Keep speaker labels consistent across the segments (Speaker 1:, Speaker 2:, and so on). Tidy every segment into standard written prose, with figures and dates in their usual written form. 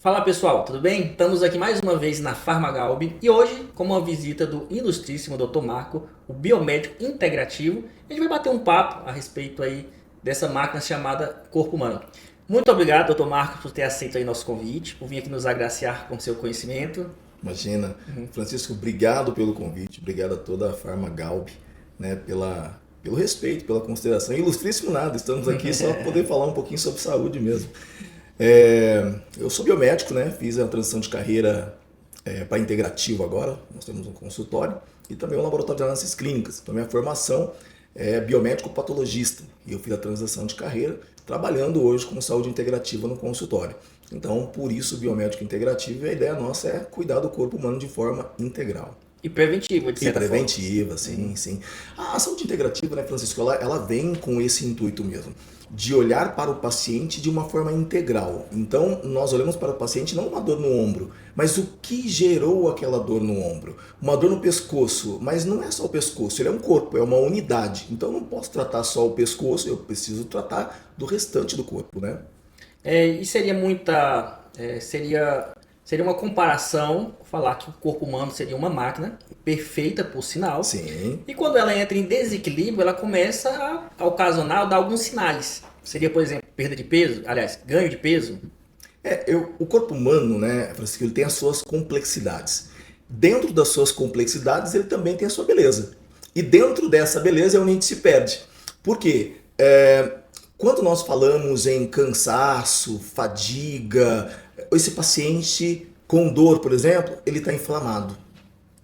Speaker 1: Fala pessoal, tudo bem? Estamos aqui mais uma vez na Farmagalb e hoje com uma visita do ilustríssimo Dr. Marco, o biomédico integrativo. A gente vai bater um papo a respeito aí dessa máquina chamada Corpo Humano. Muito obrigado, Dr. Marco, por ter aceito aí nosso convite, por vir aqui nos agraciar com seu conhecimento.
Speaker 2: Imagina, Francisco, obrigado pelo convite, obrigado a toda a Farmagalb, né, pelo respeito, pela consideração. Ilustríssimo nada, estamos aqui só para poder falar um pouquinho sobre saúde mesmo. Eu sou biomédico, né, fiz a transição de carreira para integrativo agora, nós temos um consultório e também um laboratório de análises clínicas. Então, minha formação é biomédico patologista e eu fiz a transição de carreira trabalhando hoje com saúde integrativa no consultório. Então, por isso, o biomédico integrativo, e a ideia nossa é cuidar do corpo humano de forma integral.
Speaker 1: E preventivo, de
Speaker 2: E
Speaker 1: certa forma.
Speaker 2: preventiva, sim, sim. A saúde integrativa, né, Francisco, ela vem com esse intuito mesmo, de olhar para o paciente de uma forma integral. Então, nós olhamos para o paciente não uma dor no ombro, mas o que gerou aquela dor no ombro. Uma dor no pescoço, mas não é só o pescoço, ele é um corpo, é uma unidade. Então, eu não posso tratar só o pescoço, eu preciso tratar do restante do corpo, né?
Speaker 1: E seria muita. Seria uma comparação, falar que o corpo humano seria uma máquina, perfeita por sinal,
Speaker 2: Sim.
Speaker 1: e quando ela entra em desequilíbrio, ela começa a ocasionar ou dar alguns sinais. Seria, por exemplo, perda de peso, aliás, ganho de peso.
Speaker 2: O corpo humano, né, Francisco, ele tem as suas complexidades. Dentro das suas complexidades, ele também tem a sua beleza. E dentro dessa beleza é onde a gente se perde. Por quê? Quando nós falamos em cansaço, fadiga, esse paciente com dor, por exemplo, ele está inflamado,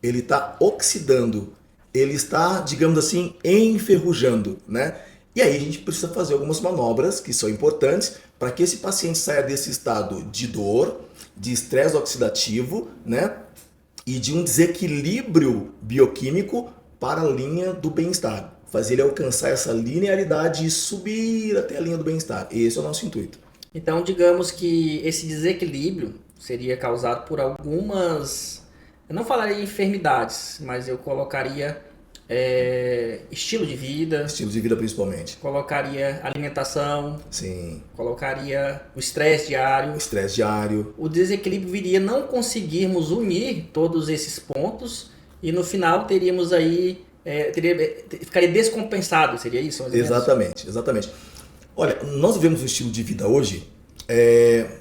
Speaker 2: ele está oxidando, ele está, digamos assim, enferrujando, né? E aí a gente precisa fazer algumas manobras que são importantes para que esse paciente saia desse estado de dor, de estresse oxidativo, né? E de um desequilíbrio bioquímico para a linha do bem-estar. Fazer ele alcançar essa linearidade e subir até a linha do bem-estar. Esse é o nosso intuito.
Speaker 1: Então, digamos que esse desequilíbrio seria causado por algumas. Eu não falaria enfermidades, mas eu colocaria estilo de vida,
Speaker 2: Estilo de vida principalmente.
Speaker 1: colocaria alimentação,
Speaker 2: Sim.
Speaker 1: colocaria o estresse diário.
Speaker 2: Estresse diário.
Speaker 1: O desequilíbrio viria não conseguirmos unir todos esses pontos e no final teríamos aí. Ficaria descompensado, seria isso? Mais ou menos?
Speaker 2: Exatamente, exatamente. Olha, nós vivemos um estilo de vida hoje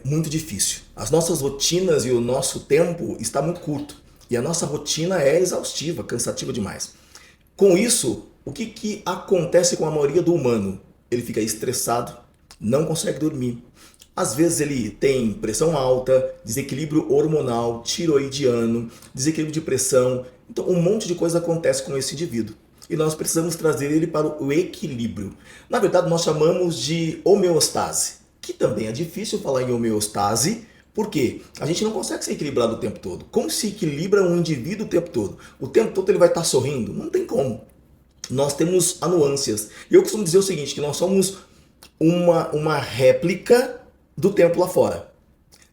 Speaker 2: muito difícil. As nossas rotinas e o nosso tempo está muito curto. E a nossa rotina é exaustiva, cansativa demais. Com isso, o que acontece com a maioria do humano? Ele fica estressado, não consegue dormir. Às vezes ele tem pressão alta, desequilíbrio hormonal, tiroidiano, desequilíbrio de pressão. Então um monte de coisa acontece com esse indivíduo. E nós precisamos trazer ele para o equilíbrio. Na verdade, nós chamamos de homeostase, que também é difícil falar em homeostase, porque a gente não consegue ser equilibrado o tempo todo. Como se equilibra um indivíduo o tempo todo? O tempo todo ele vai estar sorrindo? Não tem como. Nós temos anuâncias. E eu costumo dizer o seguinte, que nós somos uma réplica do tempo lá fora.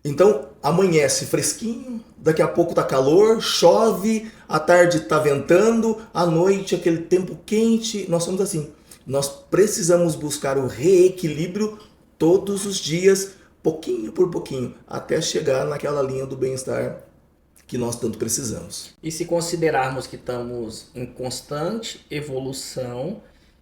Speaker 2: Então amanhece fresquinho, daqui a pouco tá calor, chove, à tarde tá ventando, à noite aquele tempo quente. Nós somos assim. Nós precisamos buscar o reequilíbrio todos os dias, pouquinho por pouquinho, até chegar naquela linha do bem-estar que nós tanto precisamos.
Speaker 1: E se considerarmos que estamos em constante evolução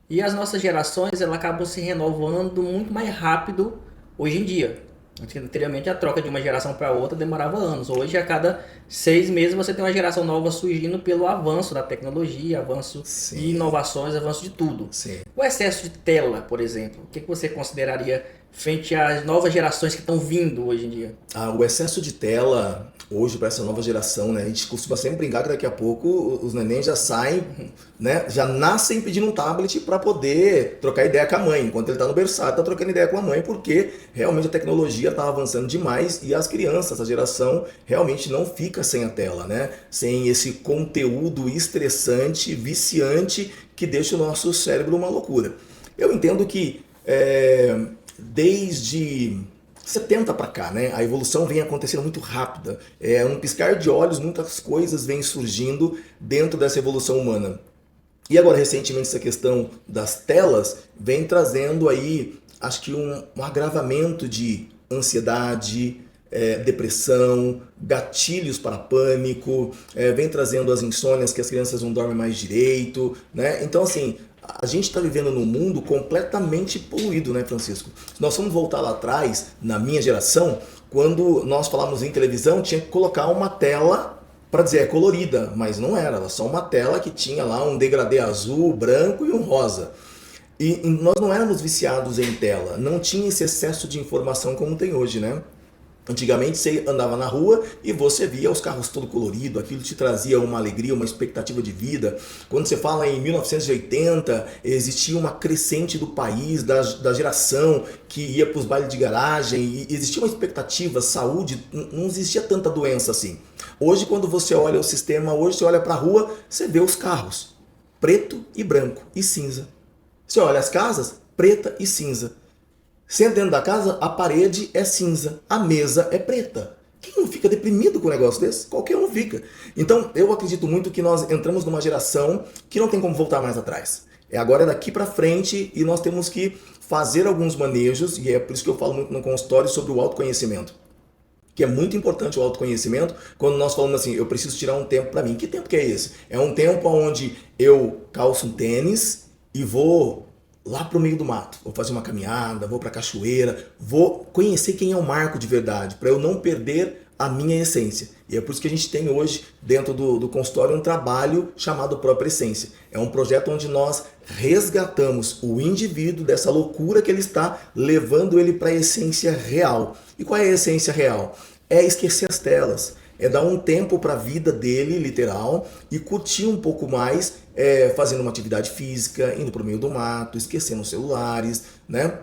Speaker 1: e as nossas gerações elas acabam se renovando muito mais rápido hoje em dia. Anteriormente a troca de uma geração para outra demorava anos. Hoje a cada 6 meses você tem uma geração nova surgindo pelo avanço da tecnologia, avanço
Speaker 2: Sim.
Speaker 1: de inovações, avanço de tudo.
Speaker 2: Sim.
Speaker 1: O excesso de tela, por exemplo, o que você consideraria frente às novas gerações que estão vindo hoje em dia?
Speaker 2: O excesso de tela hoje para essa nova geração, né? A gente costuma sempre brincar que daqui a pouco os nenéns já saem, né? Já nascem pedindo um tablet para poder trocar ideia com a mãe. Enquanto ele está no berçário, está trocando ideia com a mãe, porque realmente a tecnologia está avançando demais e as crianças, essa geração, realmente não fica sem a tela, né? Sem esse conteúdo estressante, viciante, que deixa o nosso cérebro uma loucura. Eu entendo que desde 70 para cá, né? A evolução vem acontecendo muito rápida. Um piscar de olhos, muitas coisas vêm surgindo dentro dessa evolução humana. E agora, recentemente, essa questão das telas vem trazendo aí, acho que um agravamento de ansiedade, depressão, gatilhos para pânico, vem trazendo as insônias que as crianças não dormem mais direito, né? Então, assim, a gente está vivendo num mundo completamente poluído, né, Francisco? Se nós vamos voltar lá atrás, na minha geração, quando nós falávamos em televisão, tinha que colocar uma tela para dizer é colorida, mas não era só uma tela que tinha lá um degradê azul, branco e um rosa. E nós não éramos viciados em tela, não tinha esse excesso de informação como tem hoje, né? Antigamente você andava na rua e você via os carros todo colorido, aquilo te trazia uma alegria, uma expectativa de vida. Quando você fala em 1980, existia uma crescente do país, da geração que ia para os bailes de garagem, e existia uma expectativa, saúde, não existia tanta doença assim. Hoje, quando você olha o sistema, hoje você olha para a rua, você vê os carros, preto e branco e cinza. Você olha as casas, preta e cinza. Você entra dentro da casa, a parede é cinza, a mesa é preta. Quem não fica deprimido com um negócio desse? Qualquer um fica. Então, eu acredito muito que nós entramos numa geração que não tem como voltar mais atrás. Agora é daqui para frente e nós temos que fazer alguns manejos, e é por isso que eu falo muito no consultório sobre o autoconhecimento. Que é muito importante o autoconhecimento, quando nós falamos assim, eu preciso tirar um tempo para mim. Que tempo que é esse? É um tempo onde eu calço um tênis e vou lá pro meio do mato, vou fazer uma caminhada, vou pra cachoeira, vou conhecer quem é o Marco de verdade, para eu não perder a minha essência. E é por isso que a gente tem hoje, dentro do consultório, um trabalho chamado Própria Essência. É um projeto onde nós resgatamos o indivíduo dessa loucura que ele está, levando ele para a essência real. E qual é a essência real? É esquecer as telas, é dar um tempo para a vida dele, literal, e curtir um pouco mais, fazendo uma atividade física, indo para o meio do mato, esquecendo os celulares, né?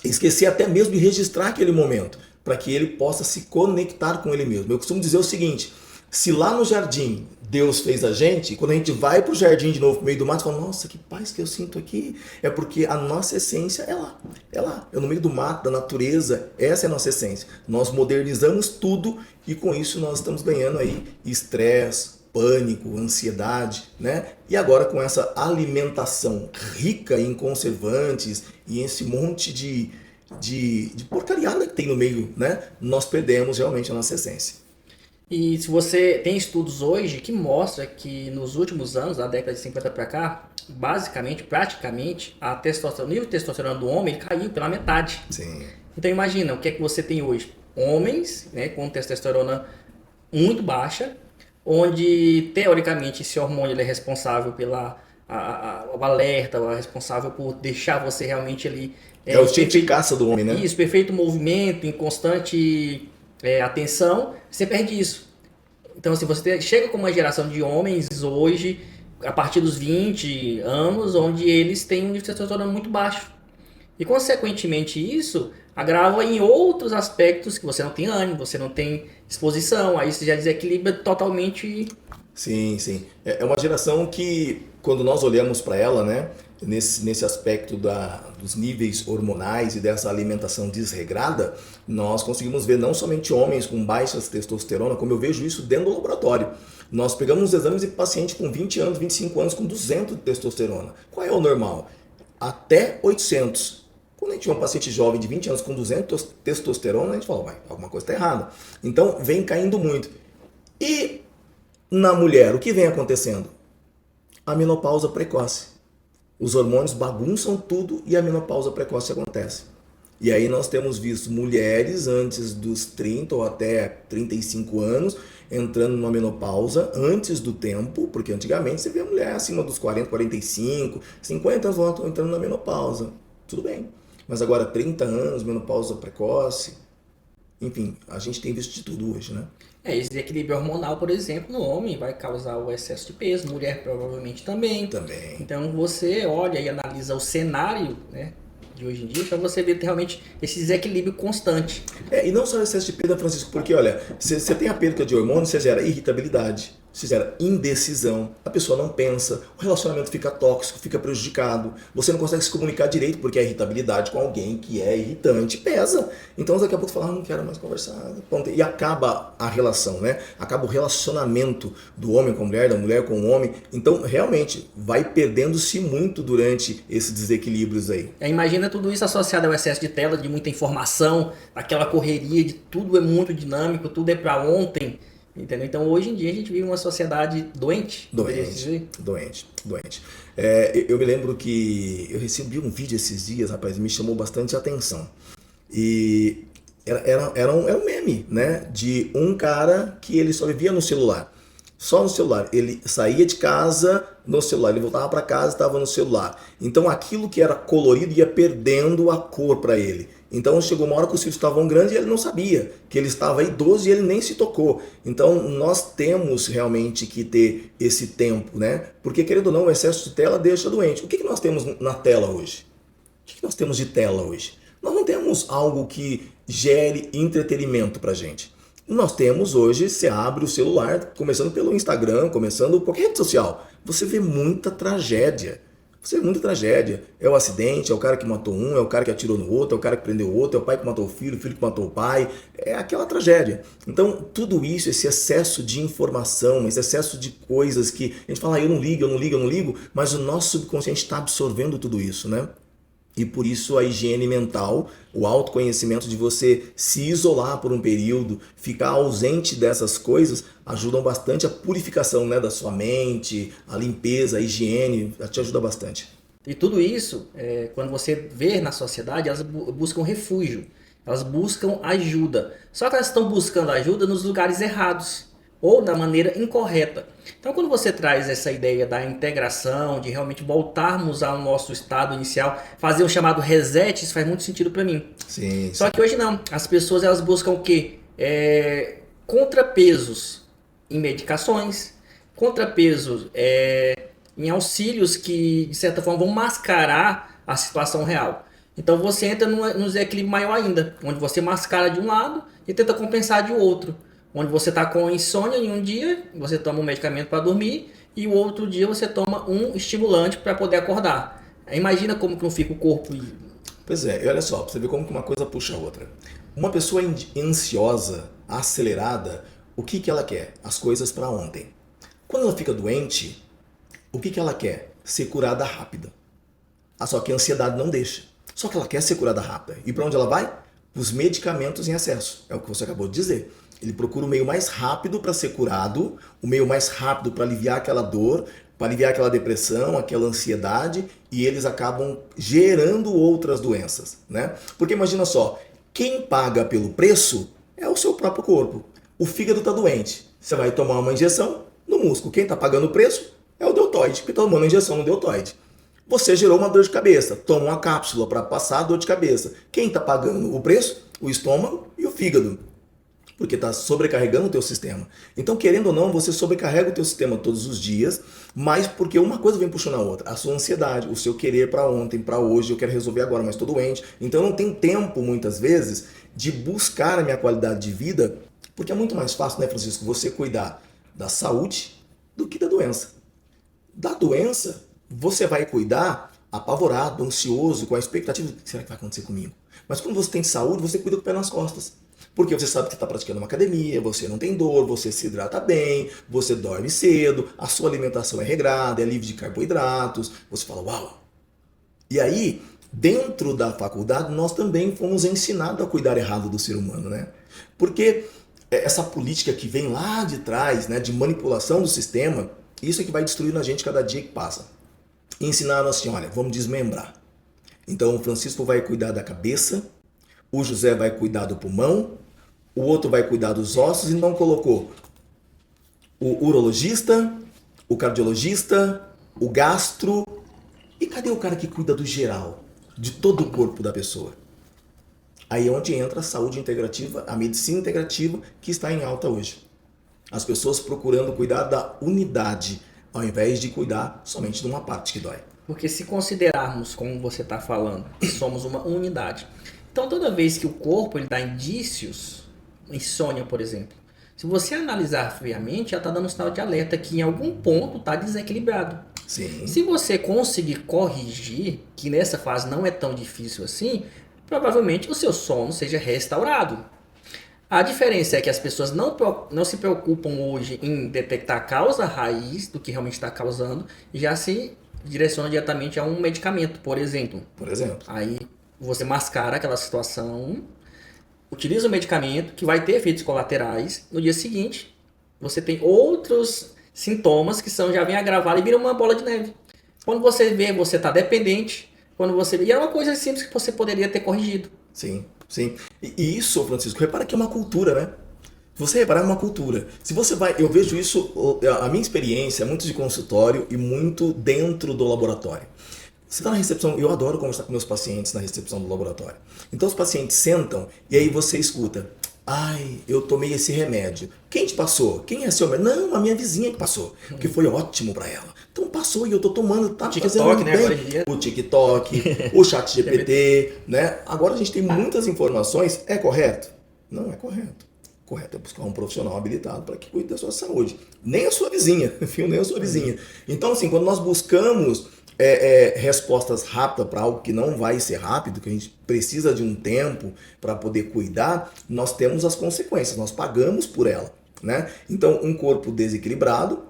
Speaker 2: Esquecer até mesmo de registrar aquele momento, para que ele possa se conectar com ele mesmo. Eu costumo dizer o seguinte, se lá no jardim Deus fez a gente, quando a gente vai para o jardim de novo, pro meio do mato, fala, nossa, que paz que eu sinto aqui. É porque a nossa essência é lá, é no meio do mato, da natureza, essa é a nossa essência. Nós modernizamos tudo e com isso nós estamos ganhando aí estresse, pânico, ansiedade, né? E agora com essa alimentação rica em conservantes e esse monte de porcariada que tem no meio, né? Nós perdemos realmente a nossa essência.
Speaker 1: E se você tem estudos hoje que mostram que nos últimos anos, da década de 50 para cá, basicamente, praticamente, o nível de testosterona do homem caiu pela metade.
Speaker 2: Sim.
Speaker 1: Então imagina, o que é que você tem hoje? Homens, né, com testosterona muito baixa, onde teoricamente esse hormônio ele é responsável pela o alerta, responsável por deixar você realmente ali...
Speaker 2: É o instinto de caça do homem, né?
Speaker 1: Isso, perfeito movimento, em constante atenção, você perde isso. Então, assim, você chega com uma geração de homens hoje, a partir dos 20 anos, onde eles têm um nível de testosterona muito baixo. E, consequentemente, isso agrava em outros aspectos que você não tem ânimo, você não tem disposição, aí você já desequilibra totalmente.
Speaker 2: Sim, sim. É uma geração que, quando nós olhamos para ela, né, nesse aspecto dos níveis hormonais e dessa alimentação desregrada, nós conseguimos ver não somente homens com baixas testosterona, como eu vejo isso dentro do laboratório. Nós pegamos os exames de paciente com 20 anos, 25 anos com 200 de testosterona. Qual é o normal? Até 800. Quando a gente tinha um paciente jovem de 20 anos com 200 de testosterona, a gente fala, alguma coisa está errada. Então, vem caindo muito. E na mulher, o que vem acontecendo? A menopausa precoce. Os hormônios bagunçam tudo e a menopausa precoce acontece. E aí nós temos visto mulheres antes dos 30 ou até 35 anos entrando numa menopausa antes do tempo, porque antigamente você vê a mulher acima dos 40, 45, 50 anos voltam entrando na menopausa. Tudo bem. Mas agora 30 anos, menopausa precoce, enfim, a gente tem visto de tudo hoje, né?
Speaker 1: Esse desequilíbrio hormonal, por exemplo, no homem vai causar o excesso de peso, mulher provavelmente também. Então você olha e analisa o cenário, né, de hoje em dia para você ver realmente esse desequilíbrio constante.
Speaker 2: E não só o excesso de peso, Francisco, porque olha, você tem a perda de hormônio, você gera irritabilidade, se gera indecisão, a pessoa não pensa, o relacionamento fica tóxico, fica prejudicado, você não consegue se comunicar direito porque a irritabilidade com alguém que é irritante pesa. Então daqui a pouco você fala, não quero mais conversar, e acaba a relação, né? Acaba o relacionamento do homem com a mulher, da mulher com o homem. Então realmente vai perdendo-se muito durante esses desequilíbrios aí.
Speaker 1: Imagina tudo isso associado ao excesso de tela, de muita informação, aquela correria de tudo é muito dinâmico, tudo é para ontem. Entendeu? Então hoje em dia a gente vive uma sociedade doente.
Speaker 2: Doente. Eu me lembro que eu recebi um vídeo esses dias, rapaz, e me chamou bastante atenção. E era um meme, né? De um cara que ele só vivia no celular. Só no celular. Ele saía de casa no celular, ele voltava para casa e estava no celular. Então aquilo que era colorido ia perdendo a cor para ele. Então chegou uma hora que os filhos estavam grandes e ele não sabia que ele estava idoso e ele nem se tocou. Então nós temos realmente que ter esse tempo, né? Porque querendo ou não, o excesso de tela deixa doente. O que nós temos na tela hoje? O que nós temos de tela hoje? Nós não temos algo que gere entretenimento pra gente. Nós temos hoje, você abre o celular, começando pelo Instagram, começando qualquer rede social, você vê muita tragédia. É o acidente, é o cara que matou um, é o cara que atirou no outro, é o cara que prendeu o outro, é o pai que matou o filho que matou o pai. É aquela tragédia. Então, tudo isso, esse excesso de informação, esse excesso de coisas que a gente fala, eu não ligo, mas o nosso subconsciente está absorvendo tudo isso, né? E por isso a higiene mental, o autoconhecimento de você se isolar por um período, ficar ausente dessas coisas, ajudam bastante a purificação, né, da sua mente, a limpeza, a higiene, te ajuda bastante.
Speaker 1: E tudo isso, quando você vê na sociedade, elas buscam refúgio, elas buscam ajuda. Só que elas estão buscando ajuda nos lugares errados ou da maneira incorreta. Então, quando você traz essa ideia da integração, de realmente voltarmos ao nosso estado inicial, fazer o chamado reset, isso faz muito sentido para mim.
Speaker 2: Sim.
Speaker 1: Só que hoje não. As pessoas elas buscam o quê? Contrapesos em medicações, contrapesos em auxílios que, de certa forma, vão mascarar a situação real. Então, você entra num desequilíbrio maior ainda, onde você mascara de um lado e tenta compensar de outro. Onde você está com insônia em um dia, você toma um medicamento para dormir e o outro dia você toma um estimulante para poder acordar. Imagina como que não fica o corpo.
Speaker 2: Pois é, e olha só, pra você ver como que uma coisa puxa a outra. Uma pessoa ansiosa, acelerada, o que ela quer? As coisas para ontem. Quando ela fica doente, o que ela quer? Ser curada rápida. Só que a ansiedade não deixa. Só que ela quer ser curada rápida. E para onde ela vai? Os medicamentos em excesso. É o que você acabou de dizer. Ele procura o meio mais rápido para ser curado, o meio mais rápido para aliviar aquela dor, para aliviar aquela depressão, aquela ansiedade, e eles acabam gerando outras doenças, né? Porque imagina só, quem paga pelo preço é o seu próprio corpo. O fígado está doente, você vai tomar uma injeção no músculo. Quem está pagando o preço é o deltoide, porque está tomando uma injeção no deltoide. Você gerou uma dor de cabeça, toma uma cápsula para passar a dor de cabeça. Quem está pagando o preço? O estômago e o fígado. Porque está sobrecarregando o teu sistema. Então, querendo ou não, você sobrecarrega o teu sistema todos os dias, mas porque uma coisa vem puxando a outra. A sua ansiedade, o seu querer para ontem, para hoje, eu quero resolver agora, mas estou doente. Então, eu não tenho tempo, muitas vezes, de buscar a minha qualidade de vida, porque é muito mais fácil, né, Francisco, você cuidar da saúde do que da doença. Da doença, você vai cuidar apavorado, ansioso, com a expectativa de o que será que vai acontecer comigo? Mas quando você tem saúde, você cuida com o pé nas costas. Porque você sabe que está praticando uma academia, você não tem dor, você se hidrata bem, você dorme cedo, a sua alimentação é regrada, é livre de carboidratos. Você fala, uau! E aí, dentro da faculdade, nós também fomos ensinados a cuidar errado do ser humano, né? Porque essa política que vem lá de trás, né, de manipulação do sistema, isso é que vai destruindo a gente cada dia que passa. E ensinaram assim, olha, vamos desmembrar. Então o Francisco vai cuidar da cabeça, o José vai cuidar do pulmão, o outro vai cuidar dos ossos, então colocou o urologista, o cardiologista, o gastro. E cadê o cara que cuida do geral, de todo o corpo da pessoa? Aí é onde entra a saúde integrativa, a medicina integrativa, que está em alta hoje. As pessoas procurando cuidar da unidade, ao invés de cuidar somente de uma parte que dói.
Speaker 1: Porque se considerarmos, como você está falando, que somos uma unidade, então toda vez que o corpo ele dá indícios, insônia, por exemplo, Se você analisar friamente, já está dando um sinal de alerta que em algum ponto está desequilibrado.
Speaker 2: Sim.
Speaker 1: Se você conseguir corrigir, que nessa fase não é tão difícil assim, provavelmente o seu sono seja restaurado. A diferença é que as pessoas não se preocupam hoje em detectar a causa raiz do que realmente está causando e já se direciona diretamente a um medicamento, por exemplo.
Speaker 2: Por exemplo.
Speaker 1: Aí você mascara aquela situação, utiliza o medicamento que vai ter efeitos colaterais. No dia seguinte, você tem outros sintomas que já vem agravado e vira uma bola de neve. Quando você vê, você está dependente. Quando você vê, e é uma coisa simples que você poderia ter corrigido.
Speaker 2: Sim, sim. E isso, Francisco, repara que é uma cultura, né? Se você reparar, é uma cultura. Se você vai, eu vejo isso, a minha experiência é muito de consultório e muito dentro do laboratório. Você está na recepção, eu adoro conversar com meus pacientes na recepção do laboratório. Então os pacientes sentam e aí você escuta. Ai, eu tomei esse remédio. Quem te passou? Quem é seu médico? Não, a minha vizinha que passou, porque foi ótimo para ela. Então passou e eu tô tomando, tá
Speaker 1: TikTok, né?
Speaker 2: bem. O TikTok, o ChatGPT, né? Agora a gente tem muitas informações. É correto? Não é correto. Correto é buscar um profissional habilitado para que cuide da sua saúde. Nem a sua vizinha, viu? Nem a sua vizinha. Então, assim, quando nós buscamos respostas rápidas para algo que não vai ser rápido, que a gente precisa de um tempo para poder cuidar, nós temos as consequências, nós pagamos por ela, né? Então, um corpo desequilibrado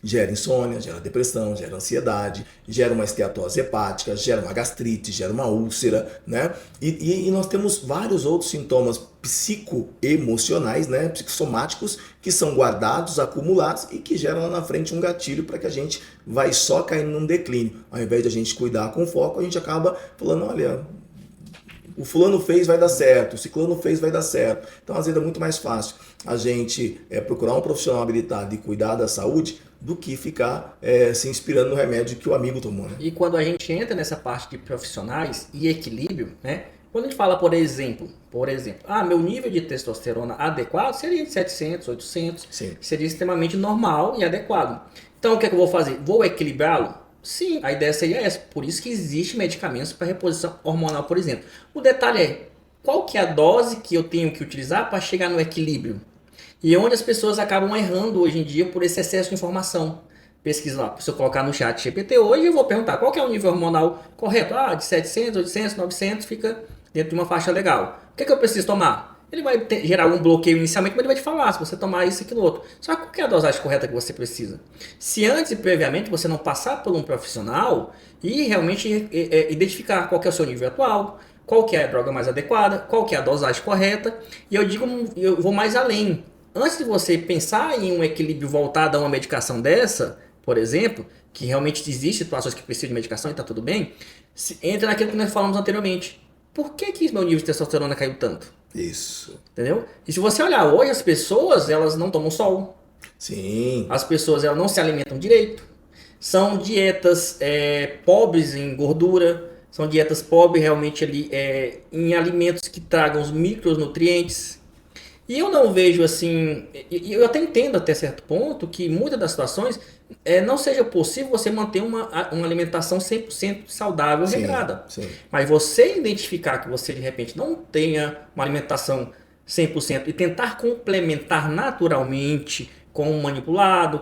Speaker 2: gera insônia, gera depressão, gera ansiedade, gera uma esteatose hepática, gera uma gastrite, gera uma úlcera, né? E nós temos vários outros sintomas psicoemocionais, né? Psicossomáticos, que são guardados, acumulados e que geram lá na frente um gatilho para que a gente vai só caindo num declínio. Ao invés de a gente cuidar com foco, a gente acaba falando, olha, o fulano fez, vai dar certo, o ciclano fez, vai dar certo. Então, às vezes é muito mais fácil a gente procurar um profissional habilitado e cuidar da saúde do que ficar se inspirando no remédio que o amigo tomou. Né?
Speaker 1: E quando a gente entra nessa parte de profissionais e equilíbrio, né? Quando a gente fala, por exemplo, meu nível de testosterona adequado seria de 700, 800,
Speaker 2: Sim.
Speaker 1: seria extremamente normal e adequado. Então, o que é que eu vou fazer? Vou equilibrá-lo? Sim, a ideia seria essa. Por isso que existem medicamentos para reposição hormonal, por exemplo. O detalhe é, qual que é a dose que eu tenho que utilizar para chegar no equilíbrio? E onde as pessoas acabam errando hoje em dia por esse excesso de informação. Pesquisa lá, se eu colocar no chat GPT hoje, eu vou perguntar qual que é o nível hormonal correto. De 700, 800, 900, fica dentro de uma faixa legal. O que eu preciso tomar? Ele vai gerar um bloqueio inicialmente, mas ele vai te falar se você tomar isso e aquilo outro. Só que qual que é a dosagem correta que você precisa? Se antes e previamente você não passar por um profissional e realmente identificar qual que é o seu nível atual, qual que é a droga mais adequada, qual que é a dosagem correta, e eu vou mais além. Antes de você pensar em um equilíbrio voltado a uma medicação dessa, por exemplo, que realmente existe situações que precisam de medicação e está tudo bem, entra naquilo que nós falamos anteriormente. Por que meu nível de testosterona caiu tanto?
Speaker 2: Isso.
Speaker 1: Entendeu? E se você olhar hoje, as pessoas, elas não tomam sol.
Speaker 2: Sim.
Speaker 1: As pessoas, elas não se alimentam direito. São dietas pobres em gordura. São dietas pobres realmente ali em alimentos que tragam os micronutrientes. E eu não vejo assim, eu até entendo até certo ponto que muitas das situações não seja possível você manter uma alimentação 100% saudável, regrada.
Speaker 2: Sim.
Speaker 1: Mas você identificar que você de repente não tenha uma alimentação 100% e tentar complementar naturalmente com um manipulado,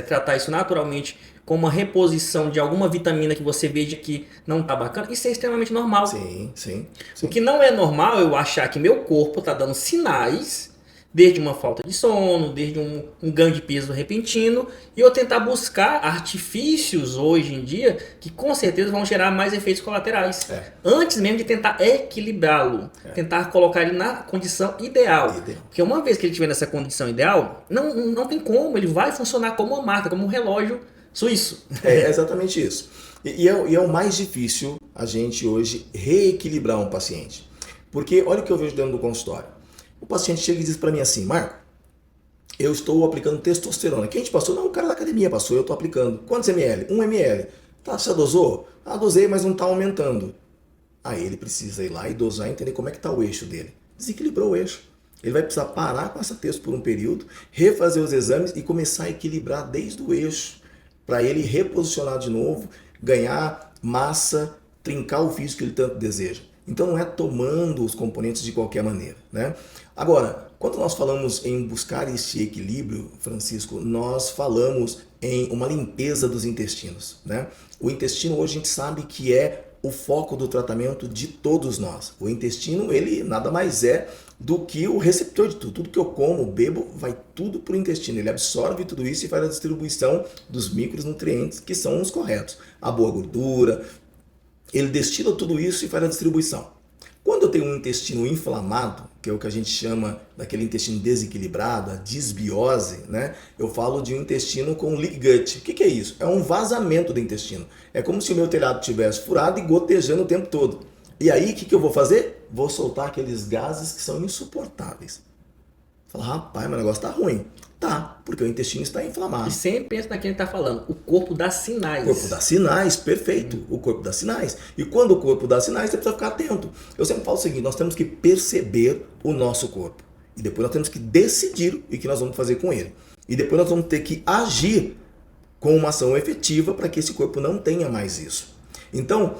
Speaker 1: tratar isso naturalmente com uma reposição de alguma vitamina que você veja que não está bacana, isso é extremamente normal.
Speaker 2: Sim.
Speaker 1: O que não é normal é eu achar que meu corpo está dando sinais, desde uma falta de sono, desde um ganho de peso repentino, e eu tentar buscar artifícios hoje em dia que com certeza vão gerar mais efeitos colaterais. Antes mesmo de tentar equilibrá-lo, tentar colocar ele na condição ideal. Porque uma vez que ele estiver nessa condição ideal, não tem como, ele vai funcionar como uma marca, como um relógio suíço.
Speaker 2: É exatamente isso. E é o mais difícil a gente hoje reequilibrar um paciente. Porque olha o que eu vejo dentro do consultório. O paciente chega e diz para mim assim, Marco, eu estou aplicando testosterona. Quem te passou? Não, o cara da academia passou, eu estou aplicando. Quantos ml? 1 ml. Tá, você dosou? Dosei, mas não está aumentando. Aí ele precisa ir lá e dosar e entender como é que está o eixo dele. Desequilibrou o eixo. Ele vai precisar parar com essa testo por um período, refazer os exames e começar a equilibrar desde o eixo, para ele reposicionar de novo, ganhar massa, trincar o físico que ele tanto deseja. Então não é tomando os componentes de qualquer maneira, né? Agora, Quando nós falamos em buscar este equilíbrio, Francisco, nós falamos em uma limpeza dos intestinos, né? O intestino hoje a gente sabe que é o foco do tratamento de todos nós. O intestino, ele nada mais é do que o receptor de tudo. Tudo que eu como, bebo, vai tudo para o intestino. Ele absorve tudo isso e faz a distribuição dos micronutrientes que são os corretos. A boa gordura, ele destila tudo isso e faz a distribuição. Quando eu tenho um intestino inflamado, que é o que a gente chama daquele intestino desequilibrado, a disbiose, né? Eu falo de um intestino com leak gut. O que é isso? É um vazamento do intestino. É como se o meu telhado tivesse furado e gotejando o tempo todo. E aí, o que eu vou fazer? Vou soltar aqueles gases que são insuportáveis. Fala, rapaz, meu negócio tá ruim. Tá, porque o intestino está inflamado.
Speaker 1: E sempre pensa naquele que está falando, o corpo dá sinais.
Speaker 2: O corpo dá sinais, perfeito. O corpo dá sinais. E quando o corpo dá sinais, você precisa ficar atento. Eu sempre falo o seguinte, nós temos que perceber o nosso corpo. E depois nós temos que decidir o que nós vamos fazer com ele. E depois nós vamos ter que agir com uma ação efetiva para que esse corpo não tenha mais isso. Então,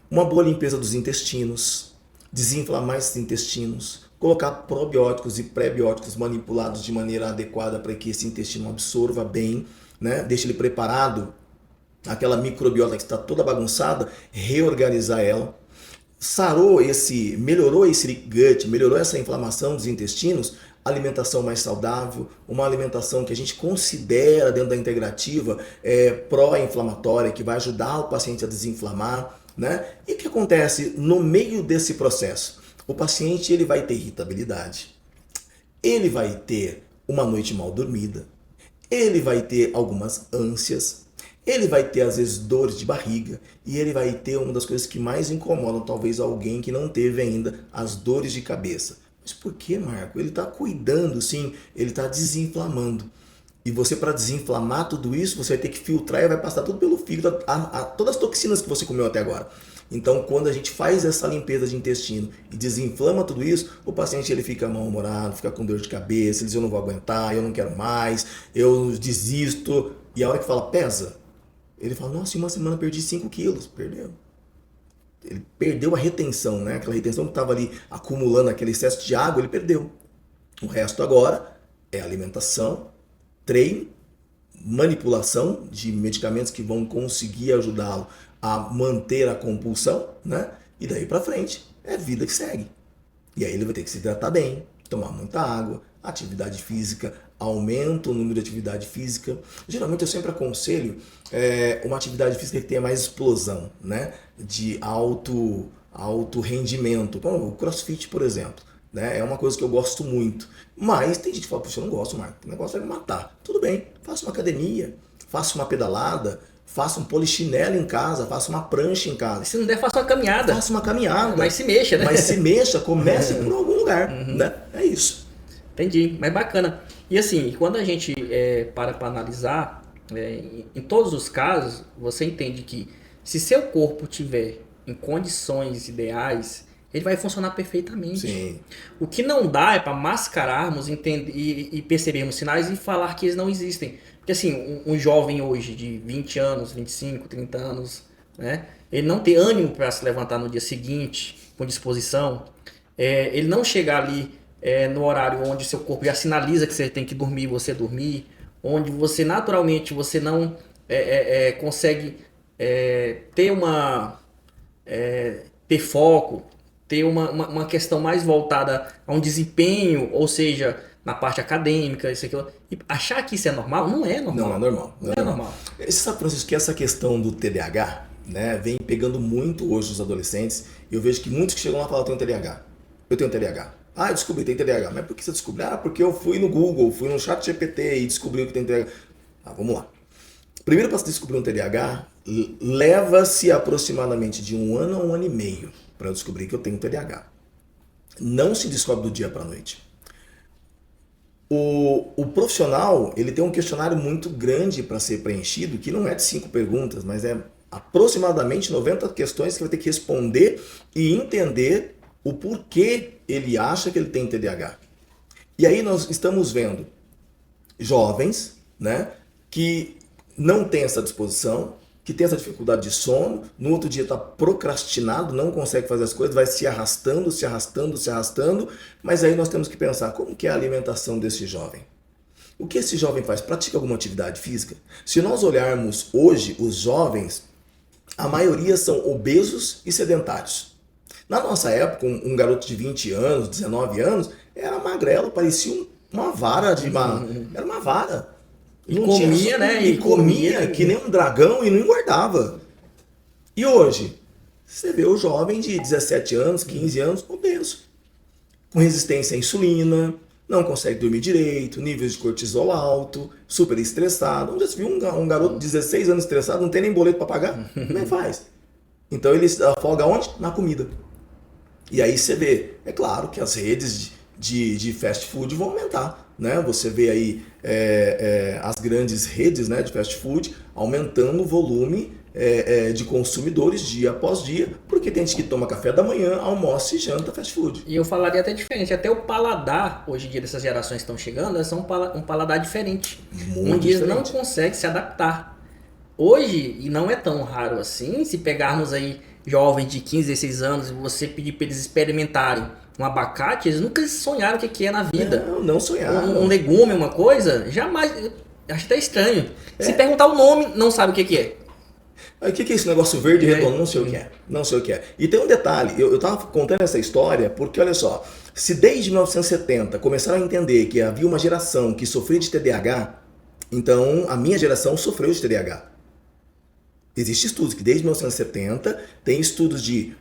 Speaker 2: uma boa limpeza dos intestinos, desinflamar esses intestinos, colocar probióticos e pré-bióticos manipulados de maneira adequada para que esse intestino absorva bem, né? Deixe ele preparado, aquela microbiota que está toda bagunçada, reorganizar ela. Melhorou esse leak gut, melhorou essa inflamação dos intestinos, alimentação mais saudável, uma alimentação que a gente considera dentro da integrativa pró-inflamatória, que vai ajudar o paciente a desinflamar, né? E o que acontece no meio desse processo? O paciente ele vai ter irritabilidade, ele vai ter uma noite mal dormida, ele vai ter algumas ânsias, ele vai ter às vezes dores de barriga e ele vai ter uma das coisas que mais incomodam talvez alguém que não teve ainda, as dores de cabeça. Mas por que, Marco? Ele está cuidando, sim, ele está desinflamando. E você, para desinflamar tudo isso, você vai ter que filtrar e vai passar tudo pelo fígado, todas as toxinas que você comeu até agora. Então, quando a gente faz essa limpeza de intestino e desinflama tudo isso, o paciente ele fica mal-humorado, fica com dor de cabeça, ele diz, eu não vou aguentar, eu não quero mais, eu desisto. E a hora que fala, pesa, ele fala, nossa, em uma semana eu perdi 5 quilos. Perdeu. Ele perdeu a retenção, né? Aquela retenção que estava ali acumulando aquele excesso de água, ele perdeu. O resto agora é alimentação, treino, manipulação de medicamentos que vão conseguir ajudá-lo a manter a compulsão, né? E daí pra frente é vida que segue. E aí ele vai ter que se hidratar bem, tomar muita água, atividade física, aumenta o número de atividade física. Geralmente eu sempre aconselho uma atividade física que tenha mais explosão, né? De alto rendimento. Como o CrossFit, por exemplo. Né? É uma coisa que eu gosto muito. Mas tem gente que fala, puxa, eu não gosto, Marco. O negócio vai me matar. Tudo bem, faça uma academia, faça uma pedalada, faça um polichinelo em casa, faça uma prancha em casa.
Speaker 1: Se não der, faça uma caminhada.
Speaker 2: Faça uma caminhada.
Speaker 1: Mas se mexa, né?
Speaker 2: Mas se mexa, comece por algum lugar. Né? É isso.
Speaker 1: Entendi, mas bacana. E assim, quando a gente para analisar, em todos os casos, você entende que se seu corpo tiver em condições ideais, ele vai funcionar perfeitamente.
Speaker 2: Sim.
Speaker 1: O que não dá é para mascararmos e percebermos sinais e falar que eles não existem. Porque assim, um jovem hoje de 20 anos, 25, 30 anos, né, ele não tem ânimo para se levantar no dia seguinte, com disposição, ele não chegar ali no horário onde seu corpo já sinaliza que você tem que dormir, você dormir, onde você naturalmente você não consegue ter foco, ter uma questão mais voltada a um desempenho, ou seja, na parte acadêmica, isso aqui. E achar que isso é normal, não é normal.
Speaker 2: Não é normal.
Speaker 1: Não é normal.
Speaker 2: Você sabe, Francisco, que essa questão do TDAH, né, vem pegando muito hoje os adolescentes. Eu vejo que muitos que chegam lá falam, eu tenho TDAH. Eu tenho TDAH. Ah, eu descobri que tem TDAH. Mas por que você descobriu? Ah, porque eu fui no Google, fui no ChatGPT e descobri que tem TDAH. Ah, vamos lá. Primeiro, para se descobrir um TDAH, leva-se aproximadamente de 1 ano a 1 ano e meio para eu descobrir que eu tenho TDAH. Não se descobre do dia para a noite. O profissional, ele tem um questionário muito grande para ser preenchido, que não é de 5 perguntas, mas é aproximadamente 90 questões que vai ter que responder e entender o porquê ele acha que ele tem TDAH. E aí nós estamos vendo jovens, né, que não têm essa disposição, que tem essa dificuldade de sono, no outro dia está procrastinado, não consegue fazer as coisas, vai se arrastando, se arrastando, se arrastando, mas aí nós temos que pensar como que é a alimentação desse jovem. O que esse jovem faz? Pratica alguma atividade física? Se nós olharmos hoje, os jovens, a maioria são obesos e sedentários. Na nossa época, um garoto de 20 anos, 19 anos, era magrelo, parecia uma vara de uma... Era uma vara.
Speaker 1: E comia, né?
Speaker 2: E comia que nem um dragão e não engordava. E hoje, você vê o jovem de 17 anos, 15 anos, obeso. Com resistência à insulina, não consegue dormir direito, níveis de cortisol alto, super estressado. Onde já se viu um garoto de 16 anos estressado, não tem nem boleto para pagar? Como é que faz? Então ele afoga onde? Na comida. E aí você vê, é claro que as redes de fast food vão aumentar. Né? Você vê aí as grandes redes, né, de fast food aumentando o volume de consumidores dia após dia, porque tem gente que toma café da manhã, almoça e janta fast food.
Speaker 1: E eu falaria até diferente, até o paladar, hoje em dia, dessas gerações que estão chegando, elas são um paladar diferente.
Speaker 2: Muito
Speaker 1: onde eles
Speaker 2: diferente.
Speaker 1: não conseguem se adaptar. Hoje, e não é tão raro assim, se pegarmos aí jovens de 15, 16 anos e você pedir para eles experimentarem um abacate, eles nunca sonharam o que é na vida.
Speaker 2: Não sonharam.
Speaker 1: Um legume, uma coisa, jamais. Acho até estranho. Se perguntar o nome, não sabe o que é.
Speaker 2: O que é esse negócio verde e redondo? Não sei o que é. Não sei o que é. E tem um detalhe, eu estava contando essa história porque, olha só, se desde 1970 começaram a entender que havia uma geração que sofria de TDAH, então a minha geração sofreu de TDAH. Existem estudos que desde 1970 tem estudos de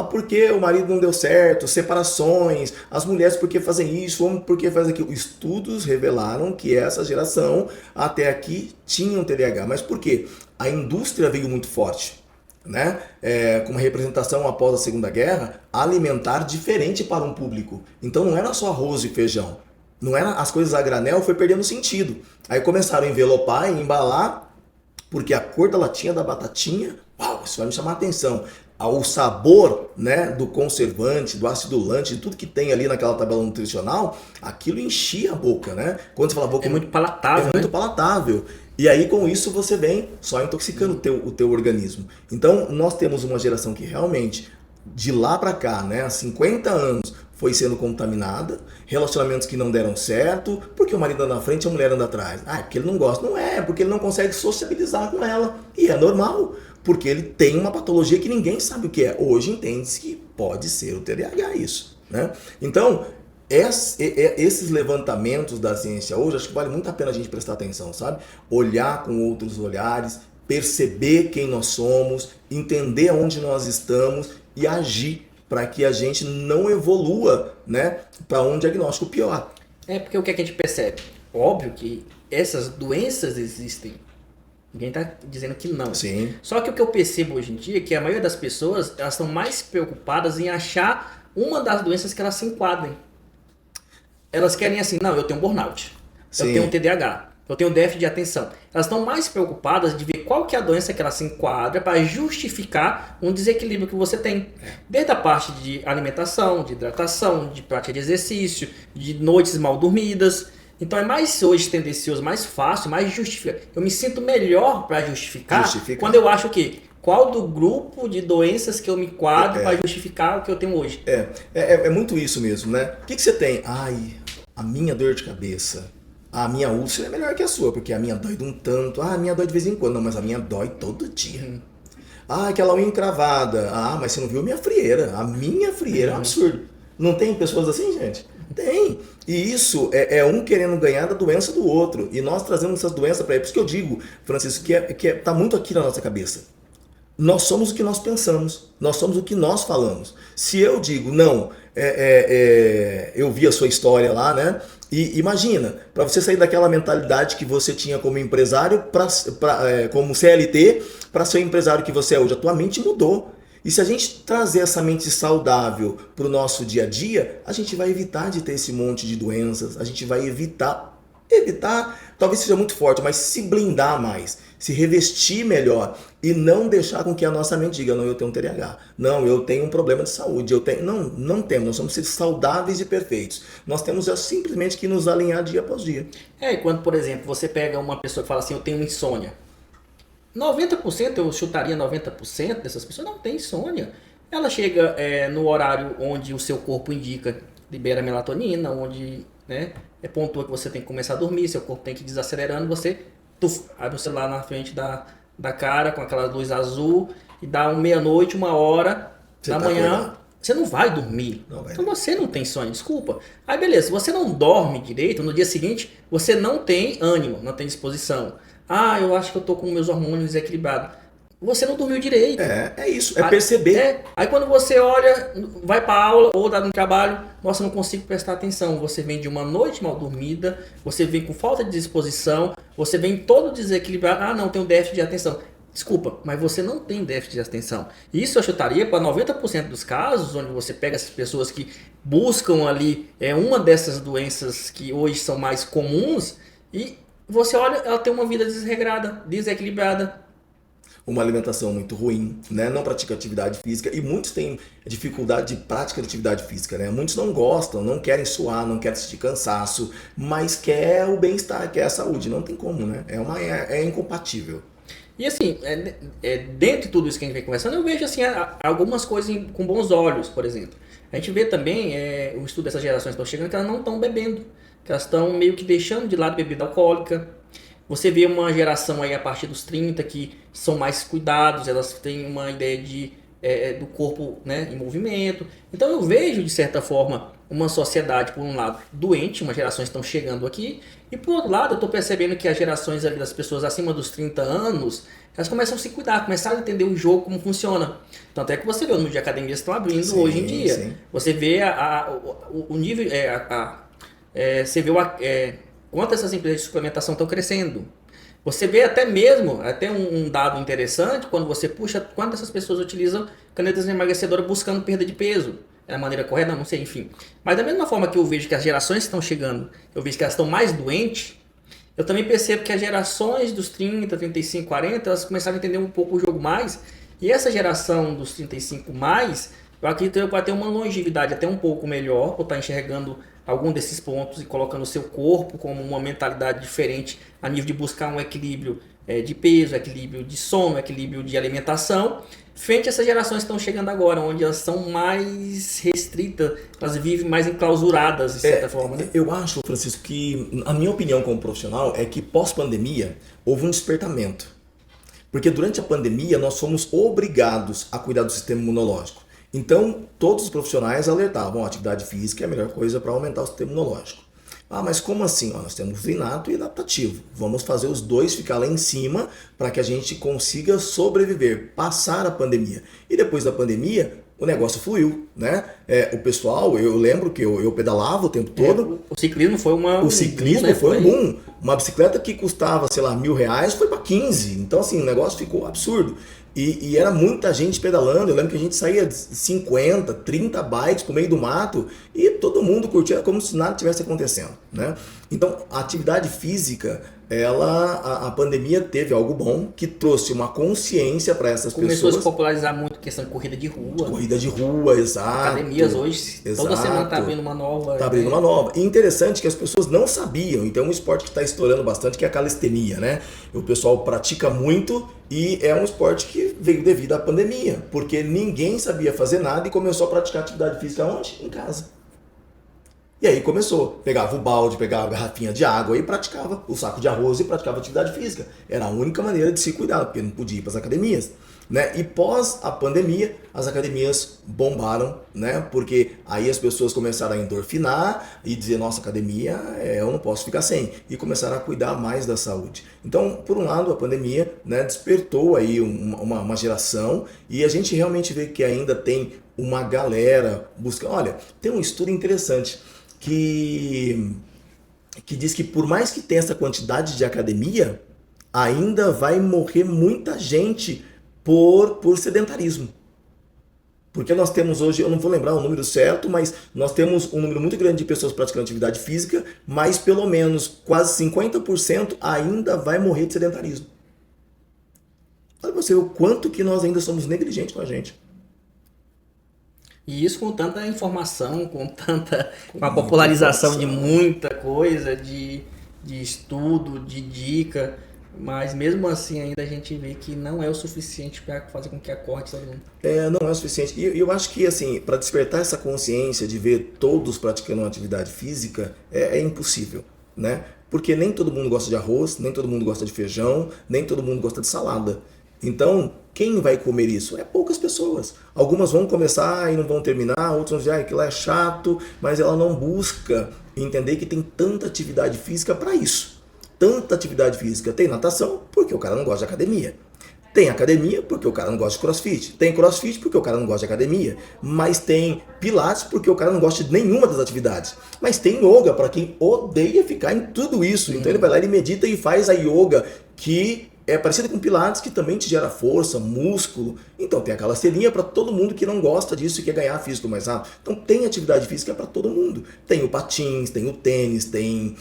Speaker 2: por que o marido não deu certo, separações, as mulheres por que fazem isso, homem por que fazem aquilo. Estudos revelaram que essa geração até aqui tinha um TDAH. Mas por quê? A indústria veio muito forte, né? Com uma representação após a Segunda Guerra alimentar diferente para um público. Então não era só arroz e feijão. Não era as coisas a granel, foi perdendo sentido. Aí começaram a envelopar e embalar, porque a cor da latinha da batatinha, isso vai me chamar a atenção. O sabor, né, do conservante, do acidulante, de tudo que tem ali naquela tabela nutricional, aquilo enchia a boca, né? Quando você fala boca,
Speaker 1: É muito palatável,
Speaker 2: muito palatável. E aí com isso você vem só intoxicando o teu organismo. Então nós temos uma geração que realmente, de lá para cá, né, há 50 anos, foi sendo contaminada, relacionamentos que não deram certo, porque o marido anda na frente e a mulher anda atrás. É porque ele não gosta. Não é porque ele não consegue sociabilizar com ela. E é normal, porque ele tem uma patologia que ninguém sabe o que é. Hoje entende-se que pode ser o TDAH isso, né? Então, esses levantamentos da ciência hoje, acho que vale muito a pena a gente prestar atenção, sabe? Olhar com outros olhares, perceber quem nós somos, entender onde nós estamos e agir para que a gente não evolua, né, para um diagnóstico pior.
Speaker 1: É porque o que a gente percebe? Óbvio que essas doenças existem. Ninguém está dizendo que não.
Speaker 2: Sim.
Speaker 1: Só que o que eu percebo hoje em dia é que a maioria das pessoas, elas estão mais preocupadas em achar uma das doenças que elas se enquadrem. Elas querem assim, não, eu tenho burnout,
Speaker 2: Sim.
Speaker 1: eu tenho TDAH, eu tenho déficit de atenção. Elas estão mais preocupadas de ver qual que é a doença que ela se enquadra para justificar um desequilíbrio que você tem. Desde a parte de alimentação, de hidratação, de prática de exercício, de noites mal dormidas. Então é mais hoje tendencioso, mais fácil, mais justificar. Eu me sinto melhor para justificar quando eu acho o quê? Qual do grupo de doenças que eu me enquadro para justificar o que eu tenho hoje?
Speaker 2: É muito isso mesmo, né? O que você tem? A minha dor de cabeça, a minha úlcera é melhor que a sua, porque a minha dói de um tanto, a minha dói de vez em quando, não, mas a minha dói todo dia. Aquela unha encravada, mas você não viu a minha frieira, a minha frieira é um absurdo. Não tem pessoas assim, gente? Tem. E isso é um querendo ganhar da doença do outro, e nós trazemos essas doenças para ele. Por isso que eu digo, Francisco, que tá muito aqui na nossa cabeça. Nós somos o que nós pensamos, nós somos o que nós falamos. Se eu digo, não, eu vi a sua história lá, né? E imagina, para você sair daquela mentalidade que você tinha como empresário, como CLT, para ser o empresário que você é hoje, a tua mente mudou. E se a gente trazer essa mente saudável para o nosso dia a dia, a gente vai evitar de ter esse monte de doenças, a gente vai evitar, talvez seja muito forte, mas se blindar mais, se revestir melhor e não deixar com que a nossa mente diga, não, eu tenho um TDAH, não, eu tenho um problema de saúde, não temos, nós somos seres saudáveis e perfeitos. Nós temos simplesmente que nos alinhar dia após dia.
Speaker 1: E quando, por exemplo, você pega uma pessoa que fala assim, eu tenho insônia. 90%, eu chutaria 90% dessas pessoas não tem insônia. Ela chega no horário onde o seu corpo indica, libera melatonina, onde, né, pontua que você tem que começar a dormir, seu corpo tem que ir desacelerando, você abre o celular na frente da cara com aquela luz azul e dá meia-noite, 1 hora da manhã, acordado. Você não vai dormir. Não vai. Então você não tem sono, desculpa. Aí beleza, se você não dorme direito, no dia seguinte você não tem ânimo, não tem disposição. Eu acho que eu tô com meus hormônios desequilibrados. Você não dormiu direito.
Speaker 2: É isso, perceber.
Speaker 1: Aí quando você olha, vai pra aula ou dá no trabalho, nossa, não consigo prestar atenção. Você vem de uma noite mal dormida, você vem com falta de disposição, você vem todo desequilibrado. Não, tenho déficit de atenção. Desculpa, mas você não tem déficit de atenção. Isso eu chutaria para 90% dos casos, onde você pega essas pessoas que buscam ali uma dessas doenças que hoje são mais comuns e você olha, ela tem uma vida desregrada, desequilibrada.
Speaker 2: Uma alimentação muito ruim, né? Não pratica atividade física e muitos têm dificuldade de prática de atividade física, né? Muitos não gostam, não querem suar, não querem sentir cansaço, mas quer o bem-estar, quer a saúde. Não tem como, né? É incompatível.
Speaker 1: E assim, dentro de tudo isso que a gente vem conversando, eu vejo assim, algumas coisas com bons olhos, por exemplo. A gente vê também o estudo dessas gerações que estão chegando, que elas não estão bebendo, que elas estão meio que deixando de lado bebida alcoólica. Você vê uma geração aí a partir dos 30 que são mais cuidados, elas têm uma ideia do corpo, né, em movimento. Então eu vejo, de certa forma, uma sociedade, por um lado, doente, umas gerações estão chegando aqui, e por outro lado, eu estou percebendo que as gerações ali das pessoas acima dos 30 anos, elas começam a se cuidar, começaram a entender o jogo, como funciona. Tanto é que você vê, o número de academias estão abrindo hoje em dia. Sim. Você vê o nível, você vê quanto essas empresas de suplementação estão crescendo. Você vê até um dado interessante, quando você puxa, quantas essas pessoas utilizam canetas emagrecedoras buscando perda de peso. É a maneira correta? Não sei, enfim. Mas da mesma forma que eu vejo que as gerações estão chegando, eu vejo que elas estão mais doentes, eu também percebo que as gerações dos 30, 35, 40, elas começaram a entender um pouco o jogo mais. E essa geração dos 35 mais, eu acredito que vai ter uma longevidade até um pouco melhor, por estar enxergando algum desses pontos e colocando o seu corpo como uma mentalidade diferente a nível de buscar um equilíbrio de peso, equilíbrio de sono, equilíbrio de alimentação, frente a essas gerações que estão chegando agora, onde elas são mais restritas, elas vivem mais enclausuradas, de certa forma. Né?
Speaker 2: Eu acho, Francisco, que a minha opinião como profissional é que pós-pandemia houve um despertamento. Porque durante a pandemia nós fomos obrigados a cuidar do sistema imunológico. Então, todos os profissionais alertavam, a atividade física é a melhor coisa para aumentar o sistema imunológico. Mas como assim? Nós temos o inato e o adaptativo. Vamos fazer os dois ficar lá em cima para que a gente consiga sobreviver, passar a pandemia. E depois da pandemia, o negócio fluiu, né? O pessoal, eu lembro que eu pedalava o tempo todo.
Speaker 1: O ciclismo foi
Speaker 2: O ciclismo foi um boom. Uma bicicleta que custava, sei lá, R$1.000 foi para 15. Então, assim, o negócio ficou absurdo. E era muita gente pedalando. Eu lembro que a gente saía de 50, 30 bikes pro meio do mato e todo mundo curtia como se nada tivesse acontecendo, né? Então, a atividade física, a pandemia teve algo bom que trouxe uma consciência para essas pessoas.
Speaker 1: Começou a se popularizar muito a questão de corrida de rua.
Speaker 2: Corrida de rua, exato.
Speaker 1: Academias hoje, toda semana tá abrindo uma nova.
Speaker 2: Tá abrindo uma nova. E interessante que as pessoas não sabiam. Então, um esporte que está estourando bastante, que é a calistenia, né? O pessoal pratica muito e é um esporte que veio devido à pandemia, porque ninguém sabia fazer nada e começou a praticar atividade física onde? Em casa. E aí começou, pegava o balde, pegava a garrafinha de água e praticava o saco de arroz e praticava atividade física. Era a única maneira de se cuidar, porque não podia ir para as academias, né? E pós a pandemia, as academias bombaram, né? Porque aí as pessoas começaram a endorfinar e dizer, nossa, academia, eu não posso ficar sem. E começaram a cuidar mais da saúde. Então, por um lado, a pandemia, né, despertou aí uma geração e a gente realmente vê que ainda tem uma galera buscando. Olha, tem um estudo interessante que diz que por mais que tenha essa quantidade de academia, ainda vai morrer muita gente por sedentarismo. Porque nós temos hoje, eu não vou lembrar o número certo, mas nós temos um número muito grande de pessoas praticando atividade física, mas pelo menos quase 50% ainda vai morrer de sedentarismo. Olha você, o quanto que nós ainda somos negligentes com a gente.
Speaker 1: E isso com tanta informação, com a popularização de muita coisa, de estudo, de dica. Mas mesmo assim ainda a gente vê que não é o suficiente para fazer com que acorde todo mundo.
Speaker 2: Não é o suficiente. E eu acho que, assim, para despertar essa consciência de ver todos praticando uma atividade física, é impossível, né? Porque nem todo mundo gosta de arroz, nem todo mundo gosta de feijão, nem todo mundo gosta de salada. Então, quem vai comer isso? É poucas pessoas. Algumas vão começar e não vão terminar, outras vão dizer, aquilo é chato, mas ela não busca entender que tem tanta atividade física para isso. Tanta atividade física. Tem natação, porque o cara não gosta de academia. Tem academia porque o cara não gosta de crossfit. Tem crossfit porque o cara não gosta de academia. Mas tem pilates porque o cara não gosta de nenhuma das atividades. Mas tem yoga para quem odeia ficar em tudo isso. Então ele vai lá, ele medita e faz a yoga que é parecida com pilates, que também te gera força, músculo. Então tem aquela selinha para todo mundo que não gosta disso e quer ganhar físico mais rápido. Então tem atividade física para todo mundo. Tem o patins, tem o tênis, tem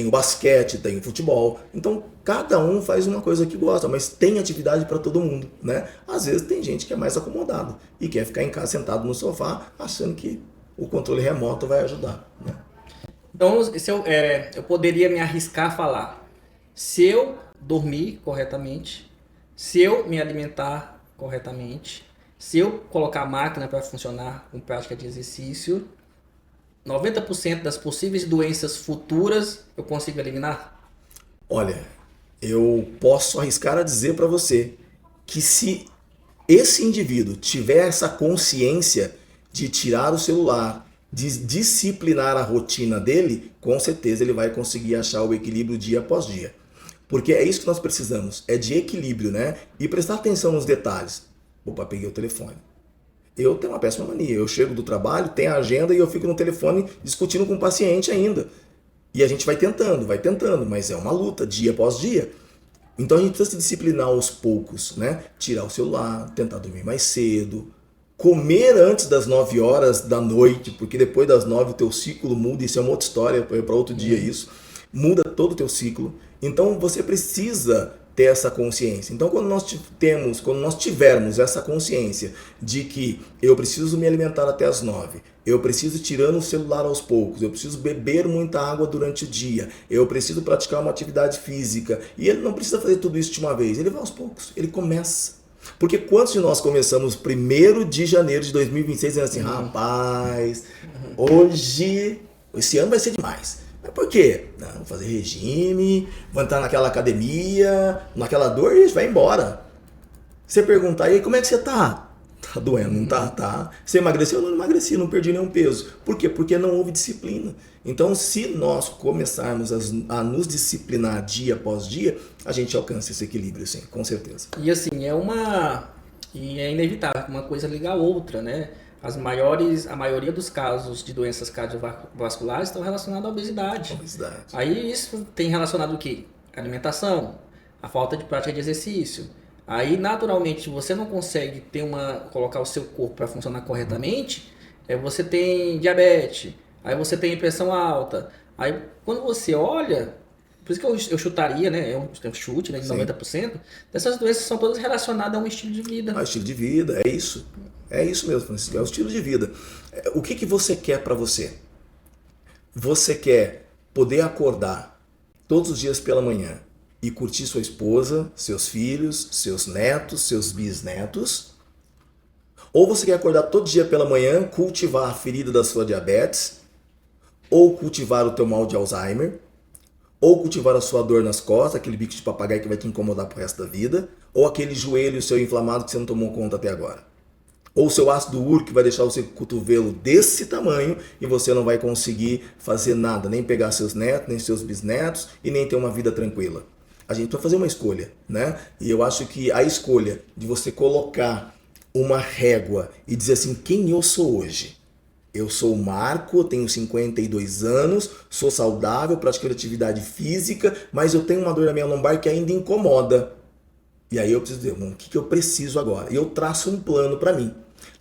Speaker 2: o basquete, tem o futebol. Então, cada um faz uma coisa que gosta, mas tem atividade para todo mundo, né? Às vezes tem gente que é mais acomodado e quer ficar em casa sentado no sofá achando que o controle remoto vai ajudar, né?
Speaker 1: Então, se eu poderia me arriscar a falar, se eu dormir corretamente, se eu me alimentar corretamente, se eu colocar a máquina para funcionar com prática de exercício, 90% das possíveis doenças futuras eu consigo eliminar?
Speaker 2: Olha, eu posso arriscar a dizer para você que se esse indivíduo tiver essa consciência de tirar o celular, de disciplinar a rotina dele, com certeza ele vai conseguir achar o equilíbrio dia após dia. Porque é isso que nós precisamos, é de equilíbrio, né? E prestar atenção nos detalhes. Opa, peguei o telefone. Eu tenho uma péssima mania. Eu chego do trabalho, tenho a agenda e eu fico no telefone discutindo com o paciente ainda. E a gente vai tentando, mas é uma luta, dia após dia. Então a gente precisa se disciplinar aos poucos, né? Tirar o celular, tentar dormir mais cedo, comer antes das 9 horas da noite, porque depois das 9 o teu ciclo muda, isso é uma outra história, para outro dia isso. Muda todo o teu ciclo. Então você precisa ter essa consciência. Então quando nós tivermos essa consciência de que eu preciso me alimentar até as 9, eu preciso tirando o celular aos poucos, eu preciso beber muita água durante o dia, eu preciso praticar uma atividade física, e ele não precisa fazer tudo isso de uma vez, ele vai aos poucos, ele começa. Porque quantos de nós começamos 1º de janeiro de 2026 dizendo assim, rapaz, esse ano vai ser demais. Mas por quê? Não, vou fazer regime, vou entrar naquela academia, naquela dor e vai embora. Você perguntar, e aí, como é que você tá? Tá doendo, não tá? Tá. Você emagreceu? Não emagreci, não perdi nenhum peso. Por quê? Porque não houve disciplina. Então, se nós começarmos a nos disciplinar dia após dia, a gente alcança esse equilíbrio, sim, com certeza.
Speaker 1: E assim, e é inevitável, uma coisa liga a outra, né? A maioria dos casos de doenças cardiovasculares estão relacionados à obesidade. Aí isso tem relacionado o quê? Alimentação, a falta de prática de exercício. Aí naturalmente você não consegue colocar o seu corpo para funcionar corretamente, você tem diabetes, aí você tem pressão alta. Aí quando você olha, por isso que eu chutaria, né? É um chute, né, de 90%, dessas doenças são todas relacionadas a um estilo de vida.
Speaker 2: Estilo de vida, é isso. É isso mesmo, Francisco, é o estilo de vida. O que você quer para você? Você quer poder acordar todos os dias pela manhã e curtir sua esposa, seus filhos, seus netos, seus bisnetos? Ou você quer acordar todo dia pela manhã, cultivar a ferida da sua diabetes? Ou cultivar o teu mal de Alzheimer? Ou cultivar a sua dor nas costas, aquele bico de papagaio que vai te incomodar pro resto da vida? Ou aquele joelho seu inflamado que você não tomou conta até agora? Ou o seu ácido úrico que vai deixar o seu cotovelo desse tamanho e você não vai conseguir fazer nada, nem pegar seus netos, nem seus bisnetos e nem ter uma vida tranquila. A gente precisa fazer uma escolha, né? E eu acho que a escolha de você colocar uma régua e dizer assim, quem eu sou hoje? Eu sou o Marco, tenho 52 anos, sou saudável, pratico atividade física, mas eu tenho uma dor na minha lombar que ainda incomoda. E aí eu preciso dizer, o que eu preciso agora? E eu traço um plano para mim.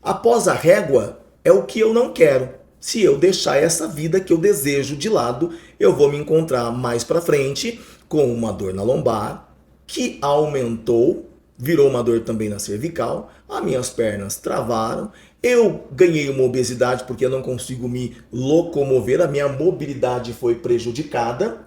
Speaker 2: Após a régua, é o que eu não quero. Se eu deixar essa vida que eu desejo de lado, eu vou me encontrar mais para frente com uma dor na lombar, que aumentou, virou uma dor também na cervical, as minhas pernas travaram, eu ganhei uma obesidade porque eu não consigo me locomover, a minha mobilidade foi prejudicada,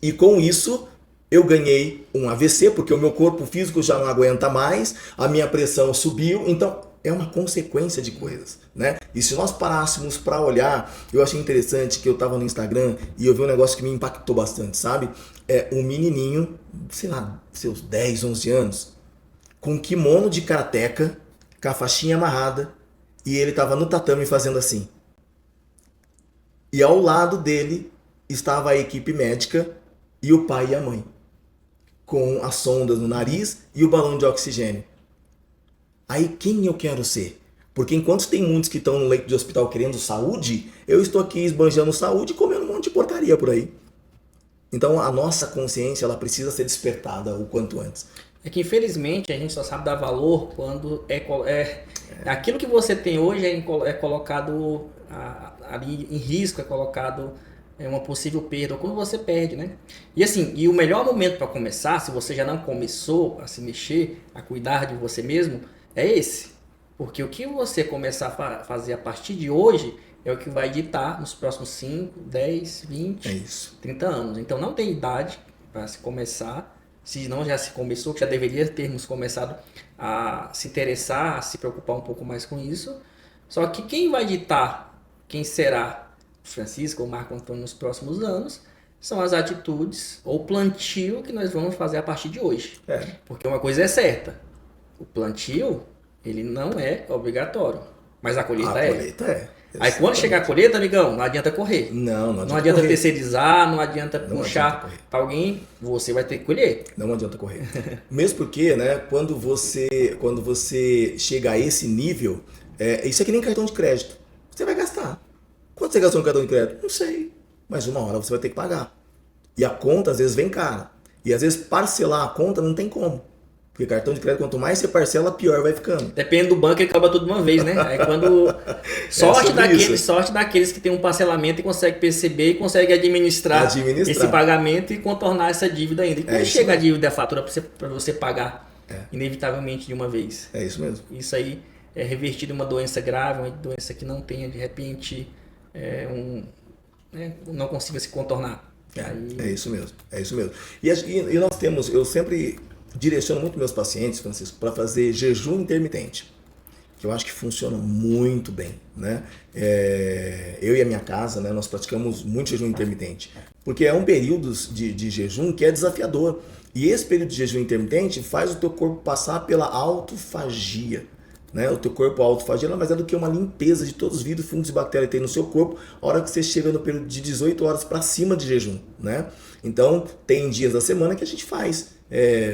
Speaker 2: e com isso eu ganhei um AVC, porque o meu corpo físico já não aguenta mais, a minha pressão subiu, então é uma consequência de coisas, né? E se nós parássemos para olhar, eu achei interessante que eu estava no Instagram e eu vi um negócio que me impactou bastante, sabe? É um menininho, sei lá, seus 10, 11 anos, com um kimono de karateca, com a faixinha amarrada, e ele estava no tatame fazendo assim. E ao lado dele estava a equipe médica e o pai e a mãe, com as sondas no nariz e o balão de oxigênio. Aí quem eu quero ser? Porque enquanto tem muitos que estão no leito de hospital querendo saúde, eu estou aqui esbanjando saúde e comendo um monte de porcaria por aí. Então a nossa consciência ela precisa ser despertada o quanto antes.
Speaker 1: É que infelizmente a gente só sabe dar valor quando aquilo que você tem hoje é colocado ali em risco, é colocado uma possível perda, ou quando você perde, né? E assim, e o melhor momento para começar, se você já não começou a se mexer, a cuidar de você mesmo, é esse. Porque o que você começar a fazer a partir de hoje é o que vai ditar nos próximos 5, 10, 20, 30 anos. Então não tem idade para se começar. Se não já se começou, que já deveria termos começado a se interessar, a se preocupar um pouco mais com isso. Só que quem vai ditar quem será Francisco ou Marco Antônio nos próximos anos são as atitudes ou plantio que nós vamos fazer a partir de hoje. Porque uma coisa é certa, o plantio ele não é obrigatório, mas a colheita é.
Speaker 2: Colheita é.
Speaker 1: Aí quando chegar a colheita, amigão, não adianta correr.
Speaker 2: Não
Speaker 1: adianta
Speaker 2: correr.
Speaker 1: Terceirizar, não adianta puxar para alguém, você vai ter que colher.
Speaker 2: Não adianta correr. Mesmo porque, né, quando você chega a esse nível, isso é que nem cartão de crédito. Você vai gastar. Quanto você gastou no cartão de crédito? Não sei. Mas uma hora você vai ter que pagar. E a conta às vezes vem cara. E às vezes parcelar a conta não tem como. Porque cartão de crédito, quanto mais você parcela, pior vai ficando.
Speaker 1: Depende do banco, ele acaba tudo de uma vez, né? Aí quando... sorte daqueles que tem um parcelamento e consegue perceber e consegue administrar esse pagamento e contornar essa dívida ainda. E quando chega a dívida, a fatura para você pagar inevitavelmente de uma vez.
Speaker 2: É isso mesmo.
Speaker 1: Isso aí é revertido em uma doença grave, uma doença que não tenha, de repente, não consiga se contornar.
Speaker 2: É isso mesmo. É isso mesmo. E nós temos, eu sempre direciono muito meus pacientes, Francisco, para fazer jejum intermitente, que eu acho que funciona muito bem, né? Eu e a minha casa, né, nós praticamos muito jejum intermitente, porque é um período de jejum que é desafiador. E esse período de jejum intermitente faz o teu corpo passar pela autofagia. Né? O teu corpo autofagia nada mais é do que uma limpeza de todos os vírus, fungos e bactérias que tem no seu corpo a hora que você chega no período de 18 horas para cima de jejum. Né? Então, tem dias da semana que a gente faz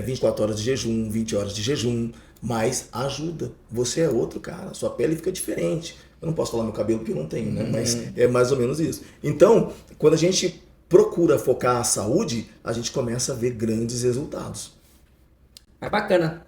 Speaker 2: 24 horas de jejum, 20 horas de jejum, mas ajuda. Você é outro cara, sua pele fica diferente. Eu não posso falar meu cabelo porque eu não tenho, né? Mas é mais ou menos isso. Então, quando a gente procura focar a saúde, a gente começa a ver grandes resultados.
Speaker 1: É bacana.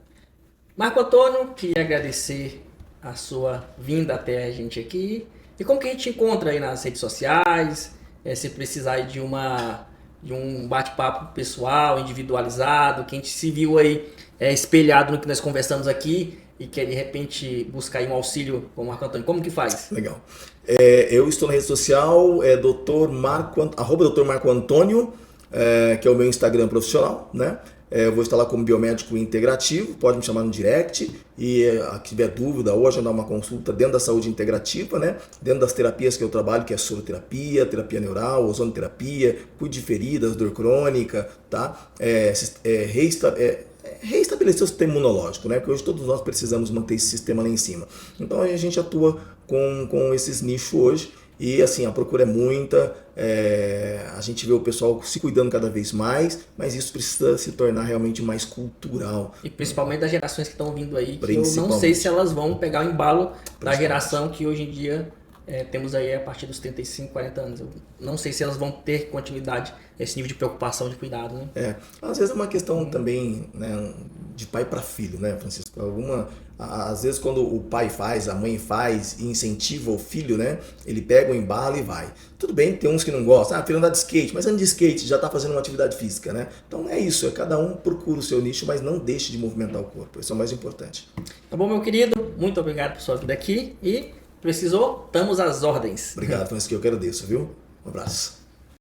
Speaker 1: Marco Antônio, queria agradecer a sua vinda até a gente aqui. E como que a gente encontra aí nas redes sociais? Se precisar de um bate-papo pessoal, individualizado, que a gente se viu aí espelhado no que nós conversamos aqui e quer de repente buscar aí um auxílio com o Marco Antônio, como que faz?
Speaker 2: Legal. Eu estou na rede social, Dr. Marco Antônio, que é o meu Instagram profissional, né? Eu vou estar lá como biomédico integrativo, pode me chamar no direct e se tiver dúvida ou agendar uma consulta dentro da saúde integrativa, né? Dentro das terapias que eu trabalho, que é soroterapia, terapia neural, ozonoterapia, cuide de feridas, dor crônica, tá? Reestabelecer o sistema imunológico, né? Porque hoje todos nós precisamos manter esse sistema lá em cima. Então a gente atua com esses nichos hoje. E assim, a procura é muita, a gente vê o pessoal se cuidando cada vez mais, mas isso precisa se tornar realmente mais cultural.
Speaker 1: E principalmente das gerações que estão vindo aí, que eu não sei se elas vão pegar o embalo da geração que hoje em dia temos aí a partir dos 35, 40 anos. Eu não sei se elas vão ter continuidade, esse nível de preocupação, de cuidado, né?
Speaker 2: Às vezes é uma questão também, né, de pai para filho, né, Francisco? Às vezes quando o pai faz, a mãe faz e incentiva o filho, né, ele pega o embalo e vai. Tudo bem, tem uns que não gostam, filho anda de skate, mas anda de skate, já está fazendo uma atividade física, né? Então é isso, cada um procura o seu nicho, mas não deixe de movimentar o corpo, isso é o mais importante.
Speaker 1: Tá bom, meu querido, muito obrigado por sua vida aqui e precisou, estamos às ordens.
Speaker 2: Obrigado, Francisco, eu que agradeço, viu? Um abraço.